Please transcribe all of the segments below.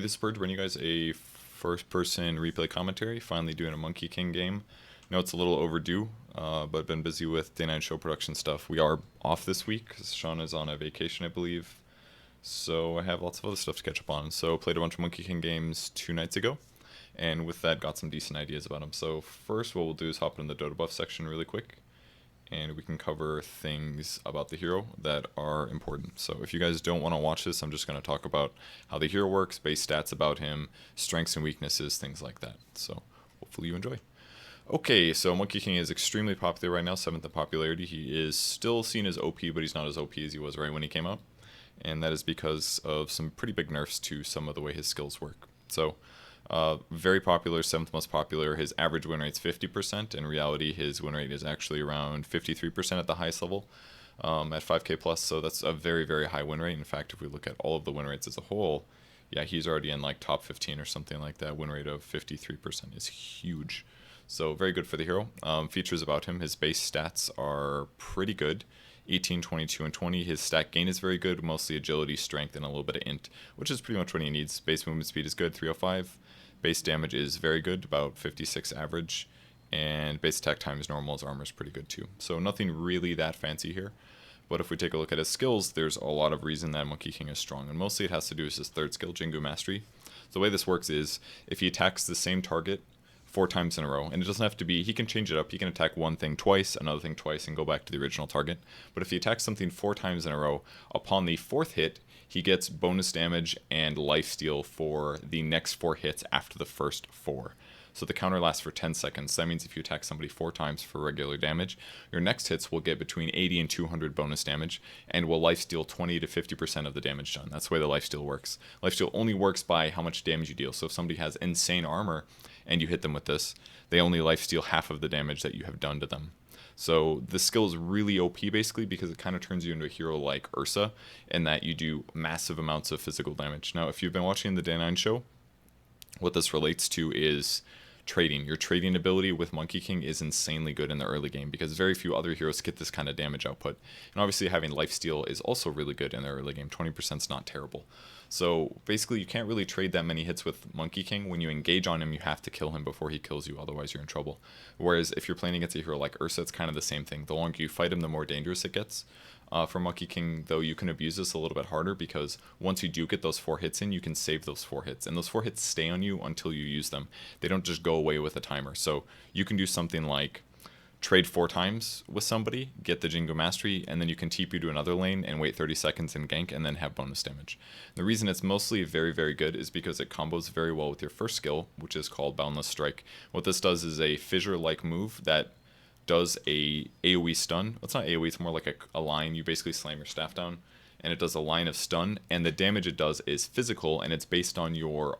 this is Purge bringing you guys a first-person replay commentary. Finally doing a Monkey King game. I know it's a little overdue, but been busy with day 9 show production stuff. We are off this week because Sean is on a vacation, I believe. So I have lots of other stuff to catch up on. So played a bunch of Monkey King games 2 nights ago, and with that got some decent ideas about them. So first what we'll do is hop in the Dotabuff section really quick, and we can cover things about the hero that are important. So if you guys don't want to watch this, I'm just going to talk about how the hero works, base stats about him, strengths and weaknesses, things like that. So hopefully you enjoy. Okay, so Monkey King is extremely popular right now, 7th in popularity. He is still seen as OP, but he's not as OP as he was right when he came out. And that is because of some pretty big nerfs to some of the way his skills work. So very popular, 7th most popular. His average win rate's 50%. In reality, his win rate is actually around 53% at the highest level at 5k plus. So that's a very, very high win rate. In fact, if we look at all of the win rates as a whole, yeah, he's already in like top 15 or something like that. Win rate of 53% is huge. So very good for the hero. Features about him, his base stats are pretty good. 18, 22, and 20. His stat gain is very good, mostly agility, strength, and a little bit of int, which is pretty much what he needs. Base movement speed is good, 305. Base damage is very good, about 56 average. And base attack time is normal, his armor is pretty good too. So nothing really that fancy here. But if we take a look at his skills, there's a lot of reason that Monkey King is strong. And mostly it has to do with his third skill, Jingu Mastery. So the way this works is, if he attacks the same target 4 times in a row, and it doesn't have to be, he can change it up, he can attack one thing twice, another thing twice, and go back to the original target. But if he attacks something 4 times in a row, upon the 4th hit, he gets bonus damage and lifesteal for the next 4 hits after the first 4. So the counter lasts for 10 seconds. That means if you attack somebody 4 times for regular damage, your next hits will get between 80 and 200 bonus damage, and will lifesteal 20 to 50% of the damage done. That's the way the lifesteal works. Lifesteal only works by how much damage you deal. So if somebody has insane armor, and you hit them with this, they only lifesteal half of the damage that you have done to them. So the skill is really OP basically because it kind of turns you into a hero like Ursa in that you do massive amounts of physical damage. Now, if you've been watching the Day 9 show, what this relates to is trading. Your trading ability with Monkey King is insanely good in the early game because very few other heroes get this kind of damage output. And obviously having lifesteal is also really good in the early game. 20% is not terrible. So basically you can't really trade that many hits with Monkey King. When you engage on him, you have to kill him before he kills you, otherwise you're in trouble. Whereas if you're playing against a hero like Ursa, it's kind of the same thing. The longer you fight him, the more dangerous it gets. For Monkey King, though, you can abuse this a little bit harder because once you do get those 4 hits in, you can save those 4 hits. And those 4 hits stay on you until you use them. They don't just go away with a timer. So you can do something like trade 4 times with somebody, get the Jingu Mastery, and then you can TP to another lane and wait 30 seconds and gank and then have bonus damage. The reason it's mostly very, very good is because it combos very well with your first skill, which is called Boundless Strike. What this does is a fissure-like move that does a AoE stun. Well, it's not AoE, it's more like a line. You basically slam your staff down, and it does a line of stun, and the damage it does is physical, and it's based on your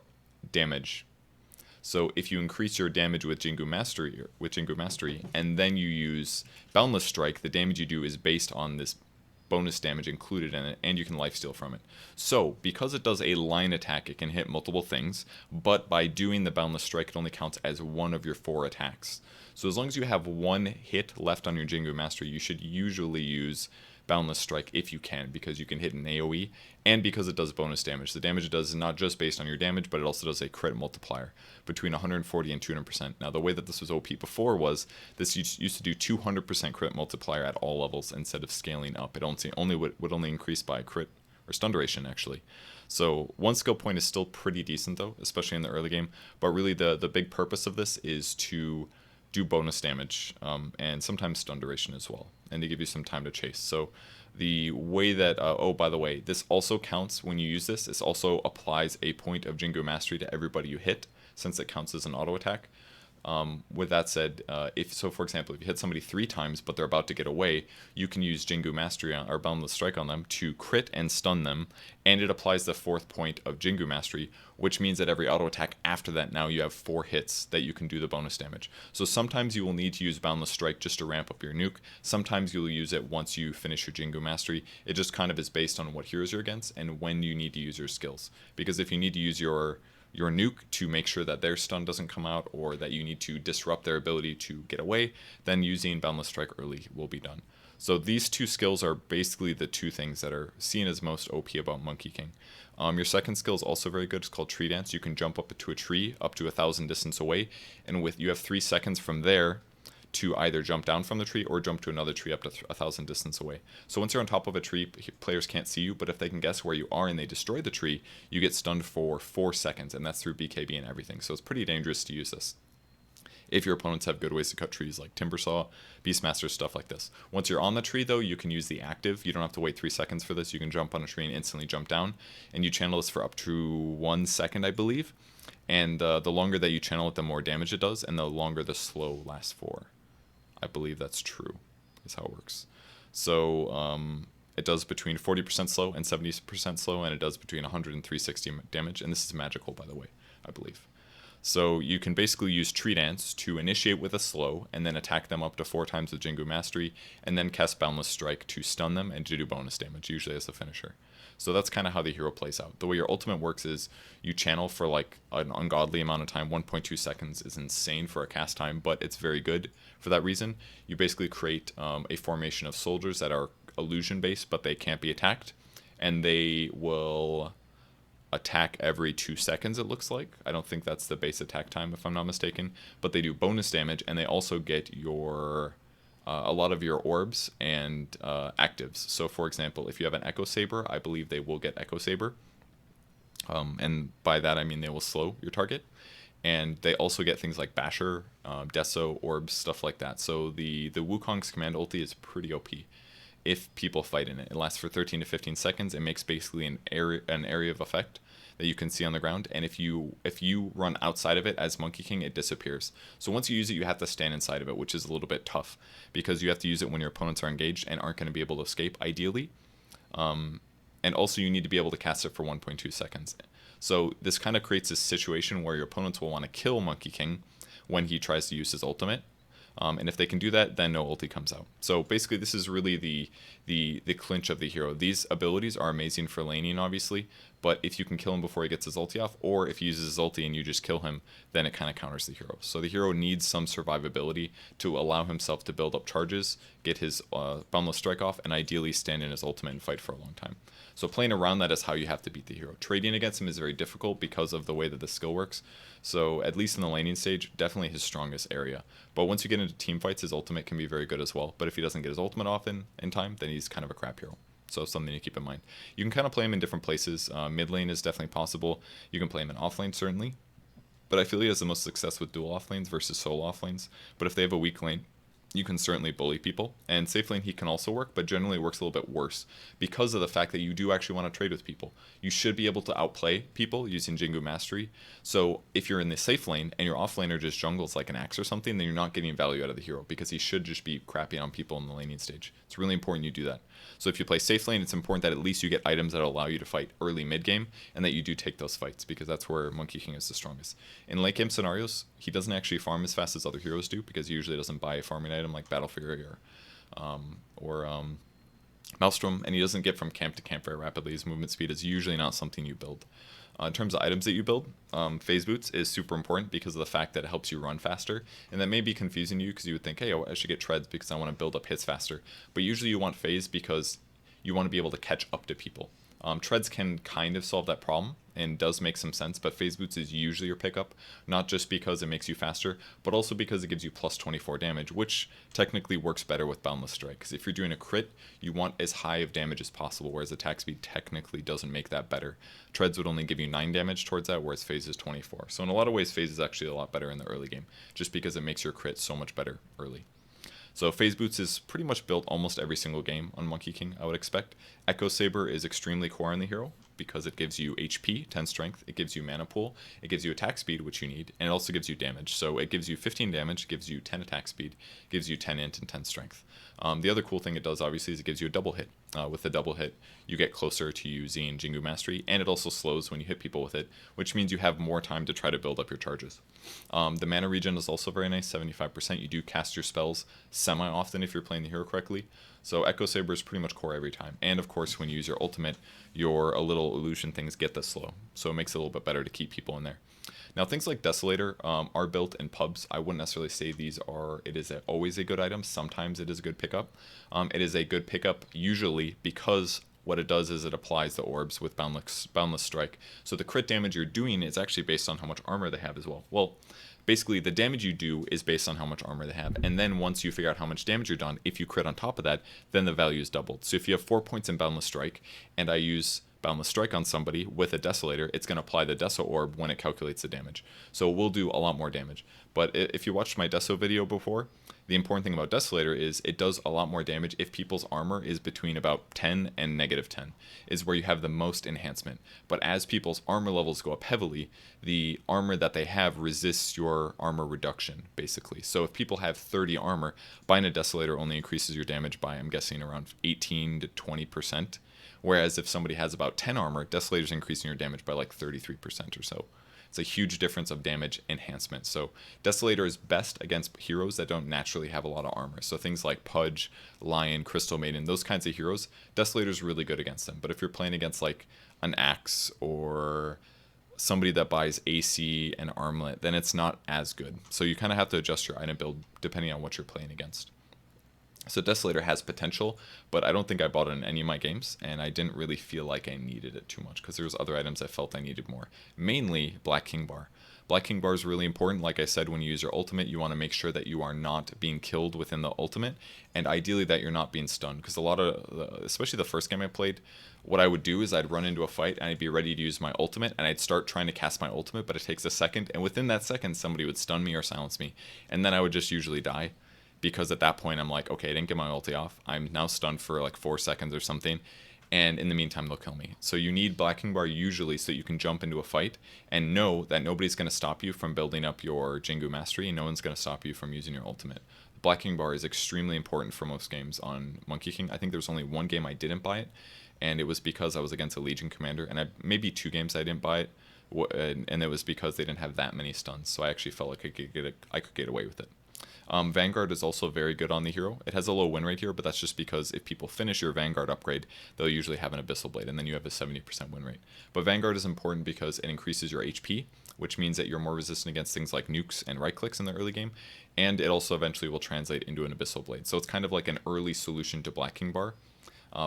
damage. So if you increase your damage with Jingu Mastery, and then you use Boundless Strike, the damage you do is based on this bonus damage included in it, and you can lifesteal from it. So because it does a line attack, it can hit multiple things, but by doing the Boundless Strike, it only counts as one of your 4 attacks. So as long as you have 1 hit left on your Jingu Mastery, you should usually use Boundless Strike if you can, because you can hit an AoE, and because it does bonus damage. The damage it does is not just based on your damage, but it also does a crit multiplier between 140 and 200%. Now, the way that this was OP before was this used to do 200% crit multiplier at all levels instead of scaling up. It would only increase by crit or stun duration, actually. So 1 skill point is still pretty decent, though, especially in the early game. But really, the big purpose of this is to do bonus damage and sometimes stun duration as well, and to give you some time to chase. So the way that oh, by the way, this also counts when you use this. This also applies a point of Jingu Mastery to everybody you hit, since it counts as an auto attack. With that said, for example, if you hit somebody 3 times but they're about to get away, you can use Jingu Mastery or Boundless Strike on them to crit and stun them, and it applies the 4th point of Jingu Mastery, which means that every auto attack after that, now you have 4 hits that you can do the bonus damage. So sometimes you will need to use Boundless Strike just to ramp up your nuke. Sometimes you'll use it once you finish your Jingu Mastery. It just kind of is based on what heroes you're against and when you need to use your skills. Because if you need to use your nuke to make sure that their stun doesn't come out, or that you need to disrupt their ability to get away, then using Boundless Strike early will be done. So these two skills are basically the two things that are seen as most OP about Monkey King. Your second skill is also very good. It's called Tree Dance. You can jump up to a tree up to 1,000 distance away, and you have 3 seconds from there to either jump down from the tree or jump to another tree up to 1,000 distance away. So once you're on top of a tree, players can't see you, but if they can guess where you are and they destroy the tree, you get stunned for 4 seconds, and that's through BKB and everything. So it's pretty dangerous to use this if your opponents have good ways to cut trees like Timbersaw, Beastmaster, stuff like this. Once you're on the tree, though, you can use the active. You don't have to wait 3 seconds for this. You can jump on a tree and instantly jump down, and you channel this for up to 1 second, I believe. And the longer that you channel it, the more damage it does, and the longer the slow lasts for. I believe that's true, is how it works. So it does between 40% slow and 70% slow, and it does between 100 and 360 damage, and this is magical, by the way, I believe. So you can basically use Tree Dance to initiate with a slow, and then attack them up to 4 times with Jingu Mastery, and then cast Boundless Strike to stun them and to do bonus damage, usually as the finisher. So that's kind of how the hero plays out. The way your ultimate works is you channel for like an ungodly amount of time. 1.2 seconds is insane for a cast time, but it's very good for that reason. You basically create a formation of soldiers that are illusion based, but they can't be attacked, and they will attack every 2 seconds, it looks like. I don't think that's the base attack time, if I'm not mistaken, but they do bonus damage, and they also get your a lot of your orbs and actives. So for example, if you have an Echo Saber, I believe they will get Echo Saber, and by that I mean they will slow your target. And they also get things like Basher, Deso, Orbs, stuff like that. So the Wukong's command ulti is pretty OP if people fight in it. It lasts for 13 to 15 seconds. It makes basically an area of effect that you can see on the ground, and if you run outside of it as Monkey King, it disappears. So once you use it, you have to stand inside of it, which is a little bit tough because you have to use it when your opponents are engaged and aren't going to be able to escape, ideally. And also you need to be able to cast it for 1.2 seconds. So this kind of creates a situation where your opponents will want to kill Monkey King when he tries to use his ultimate. And if they can do that, then no ulti comes out. So basically, this is really the clinch of the hero. These abilities are amazing for laning, obviously, but if you can kill him before he gets his ulti off, or if he uses his ulti and you just kill him, then it kind of counters the hero. So the hero needs some survivability to allow himself to build up charges, get his Boundless Strike off, and ideally stand in his ultimate and fight for a long time. So playing around that is how you have to beat the hero. Trading against him is very difficult because of the way that the skill works. So at least in the laning stage, definitely his strongest area. But once you get into team fights, his ultimate can be very good as well. But if he doesn't get his ultimate off in time, then he's kind of a crap hero. So something to keep in mind. You can kind of play him in different places. Mid lane is definitely possible. You can play him in off lane, certainly. But I feel he has the most success with dual off lanes versus solo off lanes. But if they have a weak lane, you can certainly bully people. And safe lane he can also work, but generally it works a little bit worse because of the fact that you do actually want to trade with people. You should be able to outplay people using Jingu Mastery. So if you're in the safe lane and your off laner just jungles like an axe or something, then you're not getting value out of the hero because he should just be crapping on people in the laning stage. It's really important you do that. So if you play safe lane, it's important that at least you get items that allow you to fight early mid game and that you do take those fights because that's where Monkey King is the strongest. In late game scenarios, he doesn't actually farm as fast as other heroes do because he usually doesn't buy a farming item like Battle Fury or Maelstrom, and he doesn't get from camp to camp very rapidly. His movement speed is usually not something you build. In terms of items that you build, Phase Boots is super important because of the fact that it helps you run faster, and that may be confusing to you because you would think, hey, I should get Treads because I want to build up hits faster, but usually you want Phase because you want to be able to catch up to people. Treads can kind of solve that problem and does make some sense, but Phase Boots is usually your pickup, not just because it makes you faster, but also because it gives you plus 24 damage, which technically works better with Boundless Strike, because if you're doing a crit, you want as high of damage as possible, whereas attack speed technically doesn't make that better. Treads would only give you 9 damage towards that, whereas Phase is 24. So in a lot of ways, Phase is actually a lot better in the early game, just because it makes your crit so much better early. So Phase Boots is pretty much built almost every single game on Monkey King, I would expect. Echo Saber is extremely core in the hero because it gives you HP, 10 strength, it gives you mana pool, it gives you attack speed, which you need, and it also gives you damage. So it gives you 15 damage, gives you 10 attack speed, gives you 10 int and 10 strength. The other cool thing it does, obviously, is it gives you a double hit. With the double hit, you get closer to using Jingu Mastery, and it also slows when you hit people with it, which means you have more time to try to build up your charges. The mana regen is also very nice, 75%. You do cast your spells semi-often if you're playing the hero correctly. So Echo Saber is pretty much core every time. And of course, when you use your ultimate, your little illusion things get the slow. So it makes it a little bit better to keep people in there. Now, things like Desolator are built in pubs. I wouldn't necessarily say it is always a good item. Sometimes it is a good pickup. It is a good pickup usually because what it does is it applies the orbs with Boundless Strike. So the crit damage you're doing is actually based on how much armor they have as well. Well, basically the damage you do is based on how much armor they have. And then once you figure out how much damage you're done, if you crit on top of that, then the value is doubled. So if you have 4 points in Boundless Strike and I use Boundless Strike on somebody with a Desolator, it's going to apply the Deso Orb when it calculates the damage. So it will do a lot more damage. But if you watched my Deso video before, the important thing about Desolator is it does a lot more damage if people's armor is between about 10 and -10, is where you have the most enhancement. But as people's armor levels go up heavily, the armor that they have resists your armor reduction, basically. So if people have 30 armor, buying a Desolator only increases your damage by, I'm guessing, around 18 to 20%. Whereas if somebody has about 10 armor, Desolator's increasing your damage by like 33% or so. It's a huge difference of damage enhancement. So Desolator is best against heroes that don't naturally have a lot of armor. So things like Pudge, Lion, Crystal Maiden, those kinds of heroes, Desolator's really good against them. But if you're playing against like an Axe or somebody that buys AC and Armlet, then it's not as good. So you kind of have to adjust your item build depending on what you're playing against. So Desolator has potential, but I don't think I bought it in any of my games, and I didn't really feel like I needed it too much because there was other items I felt I needed more. Mainly Black King Bar. Black King Bar is really important. Like I said, when you use your ultimate, you want to make sure that you are not being killed within the ultimate, and ideally that you're not being stunned. Because a lot of, especially the first game I played, what I would do is I'd run into a fight and I'd be ready to use my ultimate, and I'd start trying to cast my ultimate, but it takes a second, and within that second, somebody would stun me or silence me, and then I would just usually die. Because at that point I'm like, okay, I didn't get my ulti off. I'm now stunned for like 4 seconds or something, and in the meantime they'll kill me. So you need Black King Bar usually so you can jump into a fight and know that nobody's going to stop you from building up your Jingu Mastery, and no one's going to stop you from using your ultimate. Black King Bar is extremely important for most games on Monkey King. I think there was only one game I didn't buy it, and it was because I was against a Legion Commander, and maybe 2 games I didn't buy it, and it was because they didn't have that many stuns, so I actually felt like I could get away with it. Vanguard is also very good on the hero. It has a low win rate here, but that's just because if people finish your Vanguard upgrade, they'll usually have an Abyssal Blade, and then you have a 70% win rate. But Vanguard is important because it increases your HP, which means that you're more resistant against things like nukes and right clicks in the early game, and it also eventually will translate into an Abyssal Blade. So it's kind of like an early solution to Black King Bar.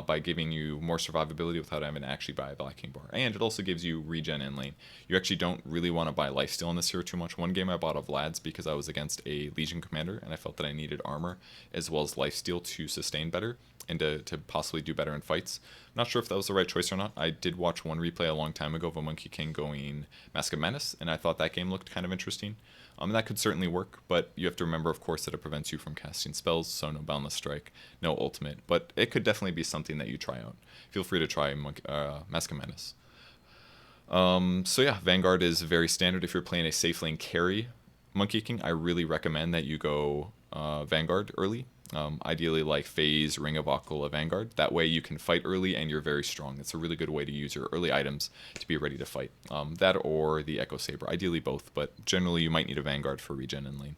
By giving you more survivability without having to actually buy a Black King Bar. And it also gives you regen in lane. You actually don't really want to buy lifesteal in this hero too much. One game I bought of Vlad's because I was against a Legion Commander and I felt that I needed armor as well as lifesteal to sustain better and to possibly do better in fights. I'm not sure if that was the right choice or not. I did watch one replay a long time ago of a Monkey King going Mask of Menace, and I thought that game looked kind of interesting. That could certainly work, but you have to remember, of course, that it prevents you from casting spells, so no Boundless Strike, no ultimate, but it could definitely be something that you try out. Feel free to try Mask of Menace. So yeah, Vanguard is very standard if you're playing a safe lane carry Monkey King. I really recommend that you go Vanguard early. Ideally like Phase, Ring of Akala, Vanguard. That way you can fight early and you're very strong. It's a really good way to use your early items to be ready to fight. That or the Echo Saber. Ideally both, but generally you might need a Vanguard for regen in lane.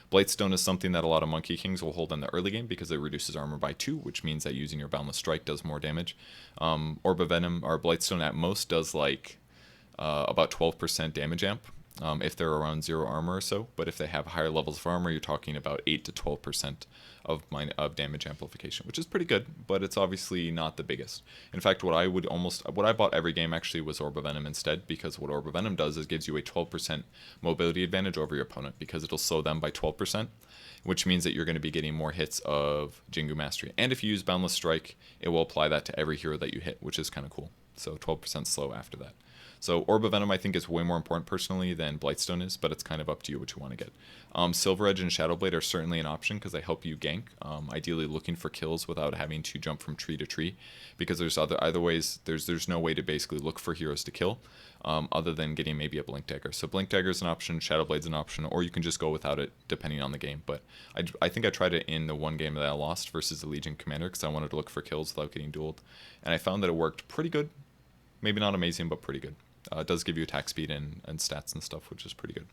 Blightstone is something that a lot of Monkey Kings will hold in the early game because it reduces armor by 2, which means that using your Boundless Strike does more damage. Orb of Venom or Blightstone at most does like about 12% damage amp. If they're around 0 armor or so, but if they have higher levels of armor, you're talking about 8 to 12% of damage amplification, which is pretty good, but it's obviously not the biggest. In fact, what I bought every game actually was Orb of Venom instead, because what Orb of Venom does is gives you a 12% mobility advantage over your opponent, because it'll slow them by 12%, which means that you're going to be getting more hits of Jingu Mastery. And if you use Boundless Strike, it will apply that to every hero that you hit, which is kind of cool. So 12% slow after that. So Orb of Venom I think is way more important personally than Blightstone is, but it's kind of up to you what you want to get. Silver Edge and Shadow Blade are certainly an option because they help you gank, ideally looking for kills without having to jump from tree to tree, because there's other ways, there's no way to basically look for heroes to kill other than getting maybe a Blink Dagger. So Blink Dagger is an option, Shadow Blade's an option, or you can just go without it depending on the game. But I think I tried it in the one game that I lost versus the Legion Commander because I wanted to look for kills without getting dueled, and I found that it worked pretty good. Maybe not amazing, but pretty good. It does give you attack speed and stats and stuff, which is pretty good.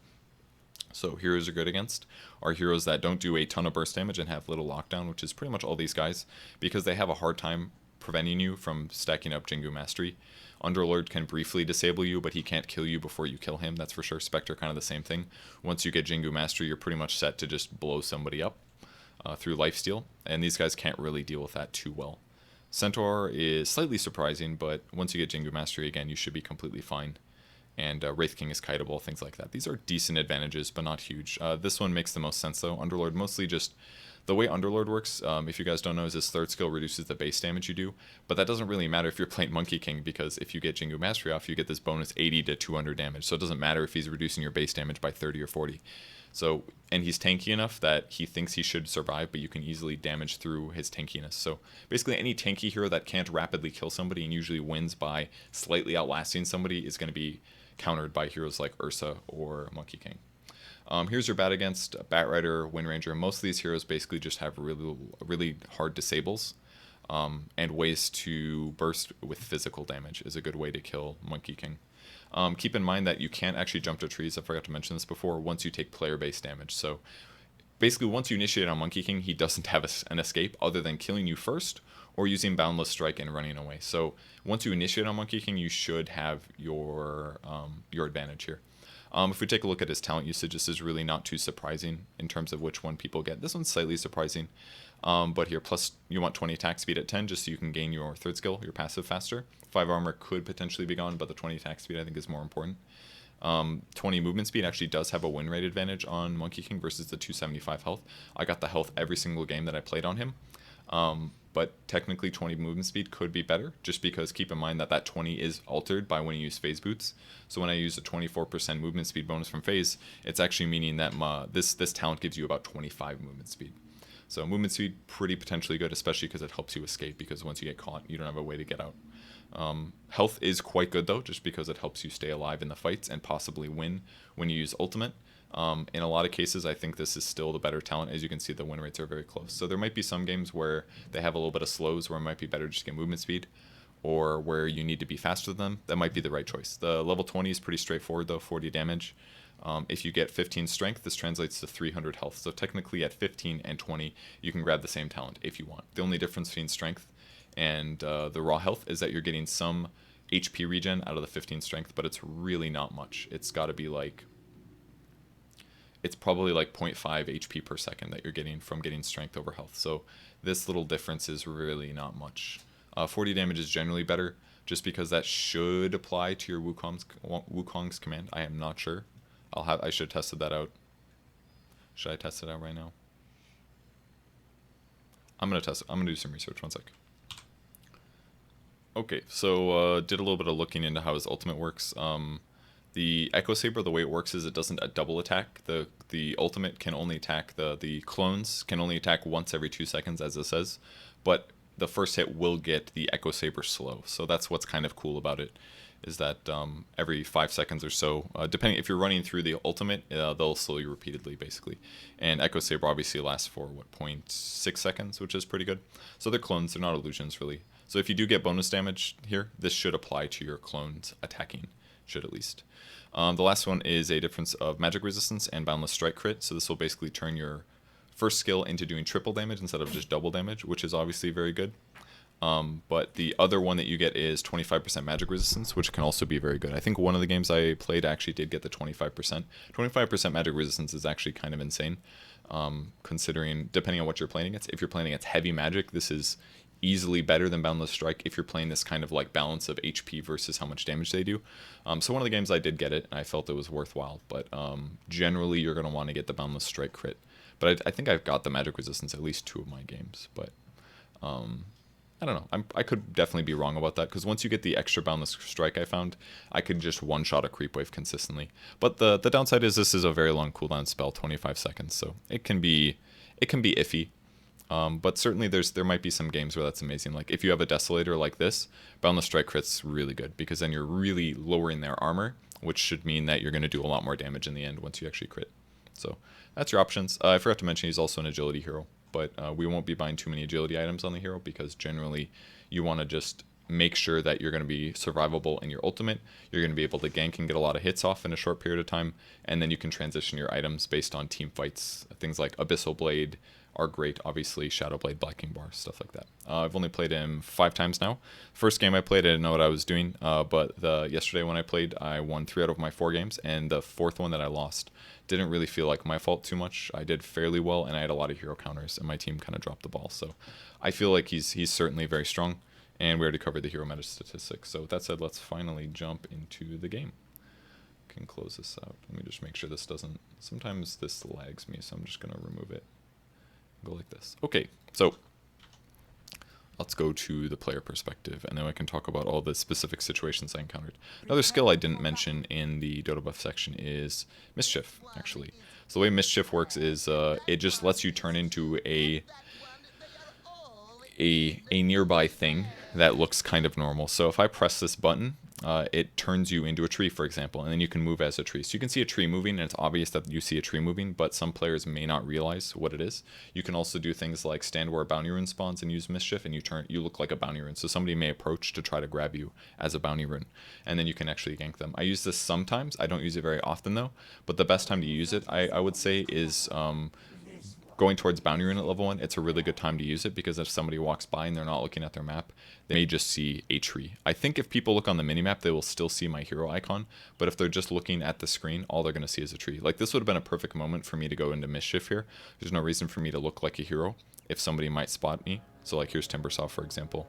So heroes are good against are heroes that don't do a ton of burst damage and have little lockdown, which is pretty much all these guys, because they have a hard time preventing you from stacking up Jingu Mastery. Underlord can briefly disable you, but he can't kill you before you kill him, that's for sure. Spectre, kind of the same thing. Once you get Jingu Mastery, you're pretty much set to just blow somebody up through lifesteal, and these guys can't really deal with that too well. Centaur is slightly surprising, but once you get Jingu Mastery again, you should be completely fine. And Wraith King is kiteable, things like that. These are decent advantages, but not huge. This one makes the most sense, though. Underlord, mostly just the way Underlord works, if you guys don't know, is his third skill reduces the base damage you do, but that doesn't really matter if you're playing Monkey King, because if you get Jingu Mastery off, you get this bonus 80 to 200 damage, so it doesn't matter if he's reducing your base damage by 30 or 40. So, and he's tanky enough that he thinks he should survive, but you can easily damage through his tankiness. So basically any tanky hero that can't rapidly kill somebody and usually wins by slightly outlasting somebody is going to be countered by heroes like Ursa or Monkey King. Here's your bat against Bat Rider, Wind Ranger. Most of these heroes basically just have really hard disables, and ways to burst with physical damage is a good way to kill Monkey King. Keep in mind that you can't actually jump to trees, I forgot to mention this before, once you take player-based damage. So basically once you initiate on Monkey King, he doesn't have an escape other than killing you first or using Boundless Strike and running away. So once you initiate on Monkey King, you should have your advantage here. If we take a look at his talent usage, this is really not too surprising in terms of which one people get. This one's slightly surprising, but here, plus you want 20 attack speed at 10 just so you can gain your third skill, your passive, faster. 5 armor could potentially be gone, but the 20 attack speed I think is more important. 20 movement speed actually does have a win rate advantage on Monkey King versus the 275 health. I got the health every single game that I played on him. But technically 20 movement speed could be better, just because keep in mind that that 20 is altered by when you use phase boots. So when I use a 24% movement speed bonus from phase, it's actually meaning that this talent gives you about 25 movement speed. So movement speed pretty potentially good, especially because it helps you escape, because once you get caught, you don't have a way to get out. Health is quite good though, just because it helps you stay alive in the fights and possibly win when you use ultimate. In a lot of cases, I think this is still the better talent. As you can see, the win rates are very close. So there might be some games where they have a little bit of slows, where it might be better just to get movement speed, or where you need to be faster than them. That might be the right choice. The level 20 is pretty straightforward though, 40 damage. If you get 15 strength, this translates to 300 health. So technically at 15 and 20, you can grab the same talent if you want. The only difference between strength and the raw health is that you're getting some HP regen out of the 15 strength, but it's really not much. It's got to be like, it's probably like 0.5 HP per second that you're getting from getting strength over health. So this little difference is really not much. 40 damage is generally better, just because that should apply to your Wukong's command. I am not sure. I should have tested that out. Should I test it out right now? I'm gonna test it. I'm gonna do some research. One sec. Okay, so did a little bit of looking into how his ultimate works. The Echo Saber, the way it works is it doesn't double attack. The ultimate can only attack, the clones can only attack once every 2 seconds, as it says, but the first hit will get the Echo Saber slow. So that's what's kind of cool about it, is that every 5 seconds or so, depending if you're running through the ultimate, they'll slow you repeatedly, basically. And Echo Saber obviously lasts for, what, 0.6 seconds, which is pretty good. So they're clones, they're not illusions, really. So if you do get bonus damage here, this should apply to your clones attacking, should at least. The last one is a difference of magic resistance and Boundless Strike crit. So this will basically turn your first skill into doing triple damage instead of just double damage, which is obviously very good. But the other one that you get is 25% magic resistance, which can also be very good. I think one of the games I played actually did get the 25%. 25% magic resistance is actually kind of insane, considering, depending on what you're playing against. If you're playing against heavy magic, this is easily better than Boundless Strike if you're playing this kind of like balance of HP versus how much damage they do. So one of the games I did get it, and I felt it was worthwhile, but generally you're going to want to get the Boundless Strike crit. But I think I've got the magic resistance at least 2 of my games, but I don't know. I could definitely be wrong about that, because once you get the extra Boundless Strike, I found I could just one-shot a creep wave consistently. But the downside is this is a very long cooldown spell, 25 seconds, so it can be iffy. But certainly there might be some games where that's amazing. Like if you have a Desolator like this, Boundless Strike crit's really good, because then you're really lowering their armor, which should mean that you're going to do a lot more damage in the end once you actually crit. So that's your options. I forgot to mention he's also an agility hero, but we won't be buying too many agility items on the hero, because generally you want to just make sure that you're going to be survivable in your ultimate. You're going to be able to gank and get a lot of hits off in a short period of time, and then you can transition your items based on team fights. Things like Abyssal Blade are great, obviously, Shadow Blade, Black King Bar, stuff like that. I've only played him 5 times now. First game I played, I didn't know what I was doing, but yesterday when I played, I won 3 out of my 4 games, and the 4th one that I lost didn't really feel like my fault too much. I did fairly well, and I had a lot of hero counters, and my team kind of dropped the ball. So I feel like he's certainly very strong, and we already covered the hero meta statistics. So with that said, let's finally jump into the game. Can close this out. Let me just make sure this doesn't... Sometimes this lags me, so I'm just going to remove it. Go like this. Okay, so let's go to the player perspective, and then I can talk about all the specific situations I encountered. Another skill I didn't mention in the Dotabuff section is Mischief, actually. So the way Mischief works is it just lets you turn into a nearby thing that looks kind of normal. So if I press this button, it turns you into a tree, for example, and then you can move as a tree. So you can see a tree moving, and it's obvious that you see a tree moving, but some players may not realize what it is. You can also do things like stand where a bounty rune spawns and use Mischief, and you look like a bounty rune. So somebody may approach to try to grab you as a bounty rune, and then you can actually gank them. I use this sometimes. I don't use it very often, though, but the best time to use it, I would say, is... going towards bounty rune at level 1, it's a really good time to use it, because if somebody walks by and they're not looking at their map, they may just see a tree. I think if people look on the minimap, they will still see my hero icon, but if they're just looking at the screen, all they're going to see is a tree. Like, this would have been a perfect moment for me to go into Mischief here. There's no reason for me to look like a hero if somebody might spot me. So like, here's Timbersaw, for example.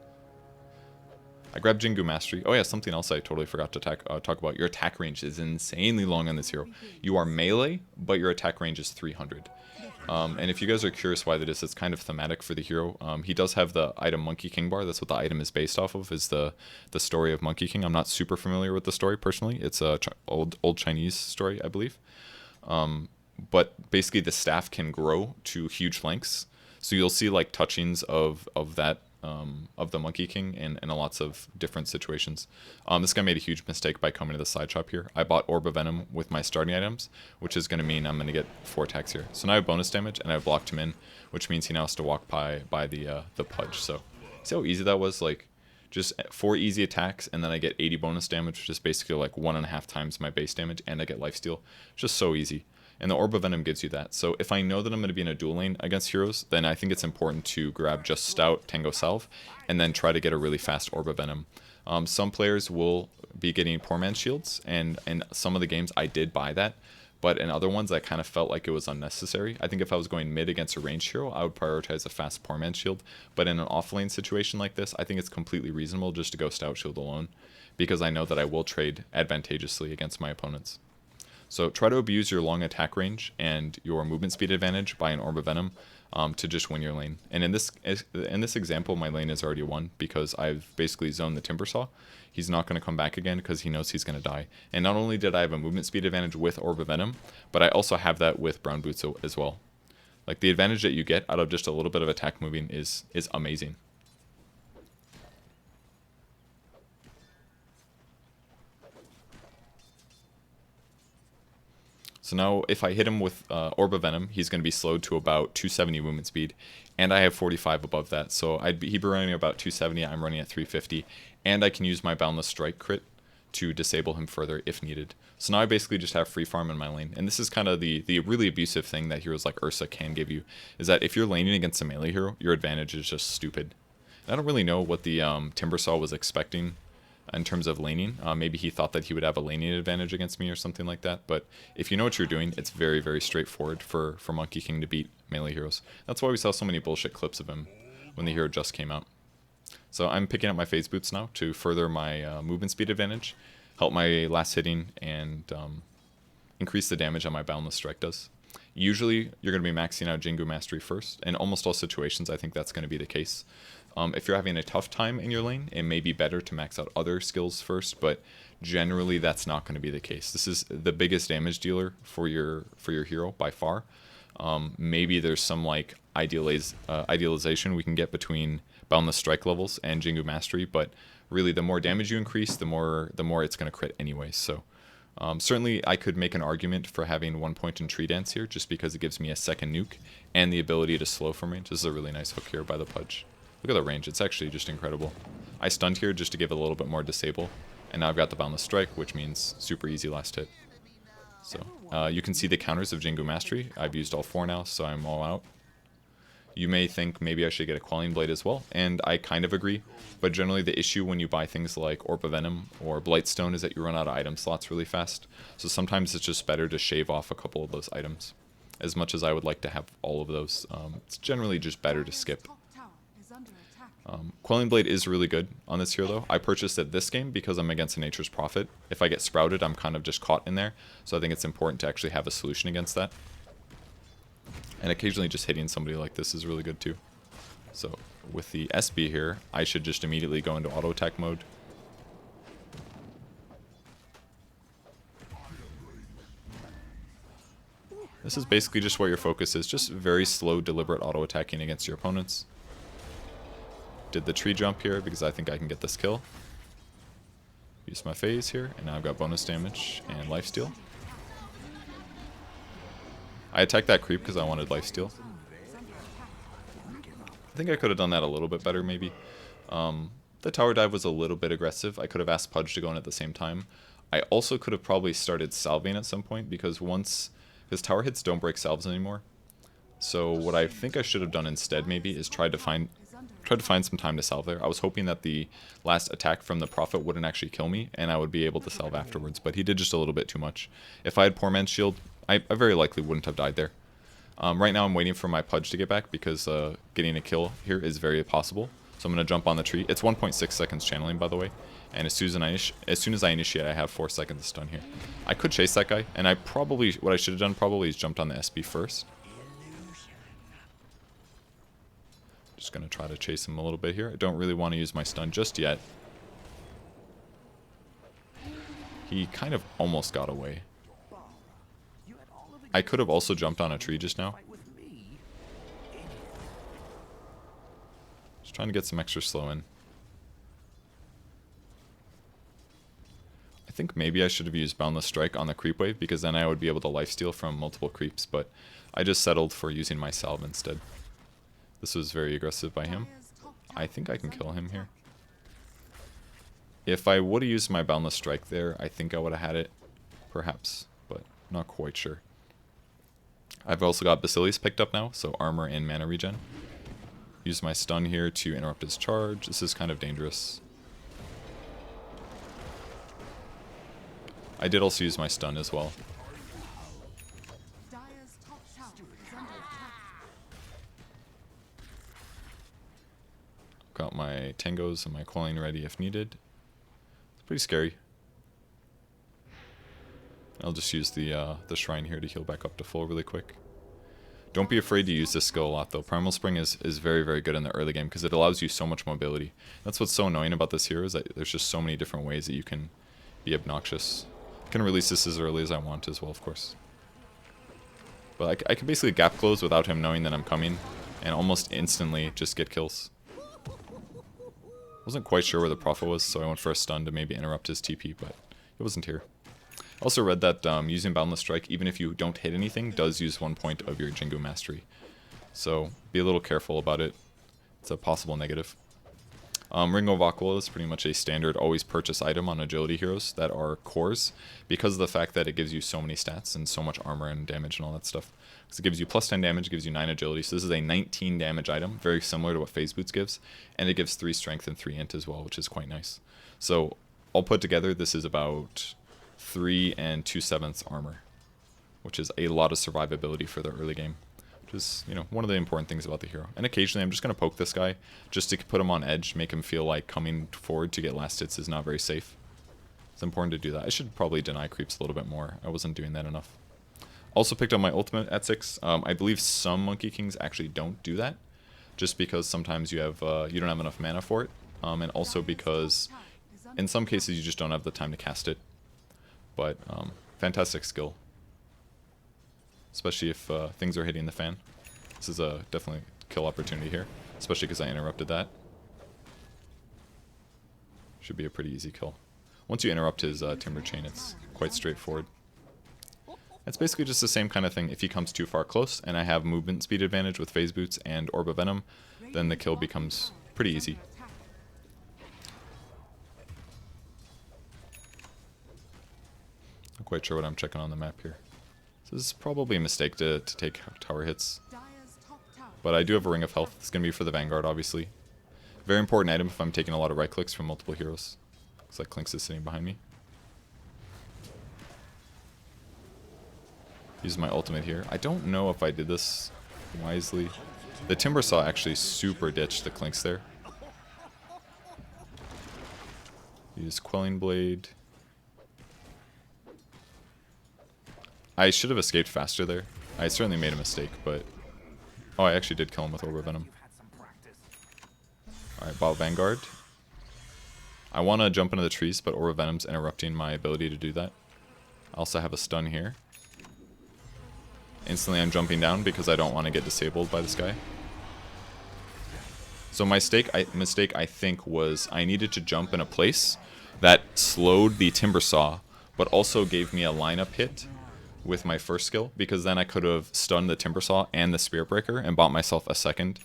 I grabbed Jingu Mastery. Oh yeah, something else I totally forgot to talk about. Your attack range is insanely long on this hero. You are melee, but your attack range is 300. And if you guys are curious why that is, it's kind of thematic for the hero. He does have the item Monkey King bar. That's what the item is based off of, is the story of Monkey King. I'm not super familiar with the story personally. It's a old Chinese story, I believe. But basically the staff can grow to huge lengths. So you'll see like touchings of that. Of the Monkey King in lots of different situations. This guy made a huge mistake by coming to the side shop here. I bought Orb of Venom with my starting items, which is going to mean I'm going to get 4 attacks here. So now I have bonus damage, and I've blocked him in, which means he now has to walk by the Purge. So see how easy that was? Like, just 4 easy attacks, and then I get 80 bonus damage, which is basically like 1.5 times my base damage, and I get lifesteal. Just so easy. And the Orb of Venom gives you that. So if I know that I'm going to be in a duel lane against heroes, then I think it's important to grab just Stout, Tango Salve, and then try to get a really fast Orb of Venom. Some players will be getting Poor Man's Shields, and in some of the games I did buy that, but in other ones I kind of felt like it was unnecessary. I think if I was going mid against a ranged hero, I would prioritize a fast Poor Man's Shield, but in an off-lane situation like this, I think it's completely reasonable just to go Stout Shield alone, because I know that I will trade advantageously against my opponents. So try to abuse your long attack range and your movement speed advantage by an Orb of Venom to just win your lane. And in this example, my lane is already won because I've basically zoned the Timbersaw. He's not going to come back again because he knows he's going to die. And not only did I have a movement speed advantage with Orb of Venom, but I also have that with Brown Boots as well. Like, the advantage that you get out of just a little bit of attack moving is amazing. So now if I hit him with Orb of Venom, he's going to be slowed to about 270 movement speed, and I have 45 above that. So he'd be running about 270, I'm running at 350, and I can use my Boundless Strike crit to disable him further if needed. So now I basically just have free farm in my lane, and this is kind of the really abusive thing that heroes like Ursa can give you, is that if you're laning against a melee hero, your advantage is just stupid. And I don't really know what the Timbersaw was expecting in terms of laning. Maybe he thought that he would have a laning advantage against me or something like that, but if you know what you're doing, it's very, very straightforward for Monkey King to beat melee heroes. That's why we saw so many bullshit clips of him when the hero just came out. So I'm picking up my phase boots now to further my movement speed advantage, help my last hitting, and increase the damage that my Boundless Strike does. Usually you're going to be maxing out Jingu Mastery first. In almost all situations, I think that's going to be the case. If you're having a tough time in your lane, it may be better to max out other skills first, but generally that's not going to be the case. This is the biggest damage dealer for your hero by far. Maybe there's some like idealization we can get between Boundless Strike levels and Jingu Mastery, but really the more damage you increase, the more it's going to crit anyways. So certainly I could make an argument for having 1 point in Tree Dance here, just because it gives me a second nuke and the ability to slow for range. This is a really nice hook here by the Pudge. Look at the range. It's actually just incredible. I stunned here just to give it a little bit more disable. And now I've got the Boundless Strike, which means super easy last hit. So you can see the counters of Jingu Mastery. I've used all 4 now, so I'm all out. You may think maybe I should get a Quelling Blade as well, and I kind of agree. But generally the issue when you buy things like Orb of Venom or Blightstone is that you run out of item slots really fast. So sometimes it's just better to shave off a couple of those items. As much as I would like to have all of those, it's generally just better to skip. Quelling Blade is really good on this hero though. I purchased it this game because I'm against a Nature's Prophet. If I get sprouted, I'm kind of just caught in there. So I think it's important to actually have a solution against that. And occasionally just hitting somebody like this is really good too. So with the SB here, I should just immediately go into auto attack mode. This is basically just where your focus is, just very slow, deliberate auto attacking against your opponents. Did the tree jump here because I think I can get this kill. Use my phase here, and now I've got bonus damage and lifesteal. I attacked that creep because I wanted lifesteal. I think I could have done that a little bit better maybe. The tower dive was a little bit aggressive. I could have asked Pudge to go in at the same time. I also could have probably started salving at some point because tower hits don't break salves anymore. So what I think I should have done instead maybe is tried to find some time to salve there. I was hoping that the last attack from the Prophet wouldn't actually kill me and I would be able to salve afterwards, but he did just a little bit too much. If I had Poor Man's Shield, I very likely wouldn't have died there. Right now I'm waiting for my Pudge to get back because getting a kill here is very possible. So I'm going to jump on the tree. It's 1.6 seconds channeling, by the way. And as soon as I initiate, I have 4 seconds stun here. I could chase that guy, and what I should have done probably is jumped on the SB first. Just going to try to chase him a little bit here. I don't really want to use my stun just yet. He kind of almost got away. I could have also jumped on a tree just now. Just trying to get some extra slow in. I think maybe I should have used Boundless Strike on the creep wave because then I would be able to lifesteal from multiple creeps, but I just settled for using my salve instead. This was very aggressive by him. I think I can kill him here. If I would have used my Boundless Strike there, I think I would have had it, perhaps, but not quite sure. I've also got Basilius picked up now, so armor and mana regen. Use my stun here to interrupt his charge. This is kind of dangerous. I did also use my stun as well. Got my Tangos and my Quelling ready if needed. It's pretty scary. I'll just use the shrine here to heal back up to full really quick. Don't be afraid to use this skill a lot though. Primal Spring is very, very good in the early game because it allows you so much mobility. That's what's so annoying about this hero is that there's just so many different ways that you can be obnoxious. I can release this as early as I want as well, of course. But I can basically gap close without him knowing that I'm coming and almost instantly just get kills. Wasn't quite sure where the Prophet was, so I went for a stun to maybe interrupt his TP, but it wasn't here. I also read that using Boundless Strike, even if you don't hit anything, does use 1 point of your Jingu Mastery. So be a little careful about it. It's a possible negative. Ring of Aquila is pretty much a standard always purchase item on agility heroes that are cores because of the fact that it gives you so many stats and so much armor and damage and all that stuff. Because it gives you plus 10 damage, gives you 9 agility, so this is a 19 damage item, very similar to what Phase Boots gives, and it gives 3 strength and 3 int as well, which is quite nice. So all put together, this is about 3 and 2/7 armor, which is a lot of survivability for the early game. Which is, you know, one of the important things about the hero. And occasionally I'm just going to poke this guy just to put him on edge, make him feel like coming forward to get last hits is not very safe. It's important to do that. I should probably deny creeps a little bit more. I wasn't doing that enough. Also picked up my ultimate at 6. I believe some Monkey Kings actually don't do that, just because sometimes you don't have enough mana for it, and also because in some cases you just don't have the time to cast it. But fantastic skill. Especially if things are hitting the fan. This is a definitely kill opportunity here, especially because I interrupted that. Should be a pretty easy kill. Once you interrupt his Timber Chain, it's quite straightforward. It's basically just the same kind of thing. If he comes too far close and I have movement speed advantage with Phase Boots and Orb of Venom, then the kill becomes pretty easy. Not quite sure what I'm checking on the map here. So this is probably a mistake to take tower hits. But I do have a Ring of Health. It's going to be for the Vanguard, obviously. Very important item if I'm taking a lot of right clicks from multiple heroes. Looks like Clinkz is sitting behind me. Use my ultimate here. I don't know if I did this wisely. The Timbersaw actually super ditched the Clinkz there. Use Quelling Blade. I should have escaped faster there. I certainly made a mistake, but... Oh, I actually did kill him with Orb of Venom. Alright, bot Vanguard. I want to jump into the trees, but Orb of Venom's interrupting my ability to do that. I also have a stun here. Instantly I'm jumping down because I don't want to get disabled by this guy. So my mistake I think was I needed to jump in a place that slowed the Timbersaw, but also gave me a lineup hit with my first skill, because then I could have stunned the Timbersaw and the Spirit Breaker and bought myself a second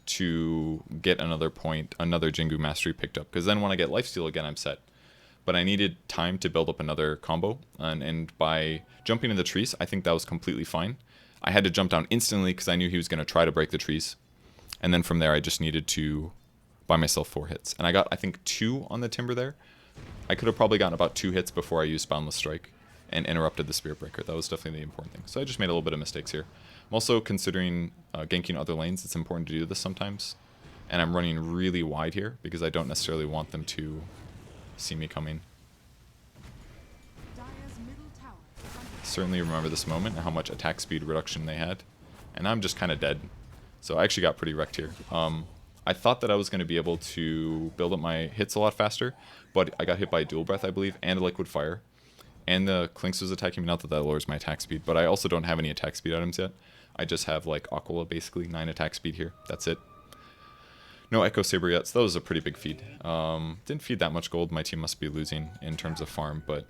to get another point, another Jingu Mastery picked up, because then when I get lifesteal again I'm set. But I needed time to build up another combo, and by jumping in the trees I think that was completely fine. I had to jump down instantly because I knew he was going to try to break the trees, and then from there I just needed to buy myself 4 hits, and I got I think 2 on the Timber there. I could have probably gotten about 2 hits before I used Boundless Strike and interrupted the Spirit Breaker. That was definitely the important thing. So I just made a little bit of mistakes here. I'm also considering ganking other lanes. It's important to do this sometimes. And I'm running really wide here because I don't necessarily want them to see me coming. Certainly remember this moment and how much attack speed reduction they had. And I'm just kind of dead. So I actually got pretty wrecked here. I thought that I was going to be able to build up my hits a lot faster, but I got hit by Dual Breath, I believe, and a Liquid Fire. And the Clinkz was attacking me. Not that that lowers my attack speed, but I also don't have any attack speed items yet. I just have like Aquila, basically 9 attack speed here. That's it. No Echo Saber yet, so that was a pretty big feed. Didn't feed that much gold. My team must be losing in terms of farm, but